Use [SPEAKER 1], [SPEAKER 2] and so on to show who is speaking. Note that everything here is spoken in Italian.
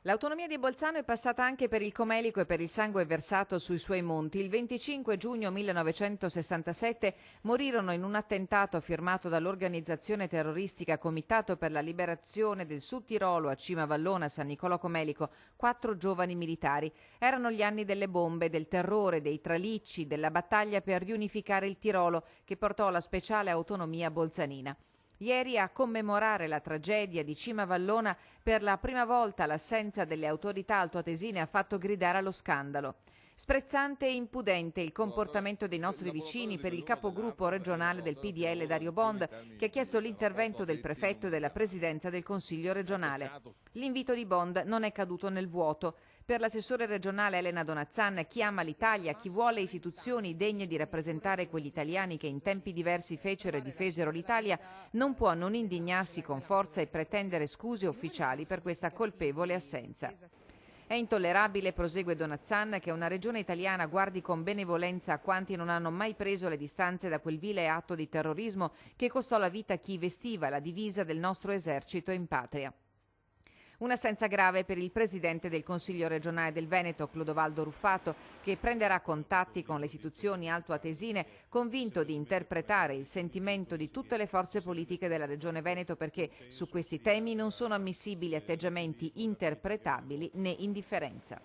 [SPEAKER 1] L'autonomia di Bolzano è passata anche per il Comelico e per il sangue versato sui suoi monti. Il 25 giugno 1967 morirono in un attentato firmato dall'organizzazione terroristica Comitato per la Liberazione del Sud Tirolo a Cima Vallona, San Nicolò Comelico, 4 giovani militari. Erano gli anni delle bombe, del terrore, dei tralicci, della battaglia per riunificare il Tirolo che portò alla speciale autonomia bolzanina. Ieri, a commemorare la tragedia di Cima Vallona, per la prima volta l'assenza delle autorità altoatesine ha fatto gridare allo scandalo. Sprezzante e impudente il comportamento dei nostri vicini per il capogruppo regionale del PDL Dario Bond, che ha chiesto l'intervento del prefetto e della presidenza del Consiglio regionale. L'invito di Bond non è caduto nel vuoto. Per l'assessore regionale Elena Donazzan, chi ama l'Italia, chi vuole istituzioni degne di rappresentare quegli italiani che in tempi diversi fecero e difesero l'Italia, non può non indignarsi con forza e pretendere scuse ufficiali per questa colpevole assenza. È intollerabile, prosegue Donazzan, che una regione italiana guardi con benevolenza a quanti non hanno mai preso le distanze da quel vile atto di terrorismo che costò la vita a chi vestiva la divisa del nostro esercito in patria. Un'assenza grave per il presidente del Consiglio regionale del Veneto, Clodovaldo Ruffato, che prenderà contatti con le istituzioni altoatesine, convinto di interpretare il sentimento di tutte le forze politiche della Regione Veneto, perché su questi temi non sono ammissibili atteggiamenti interpretabili né indifferenza.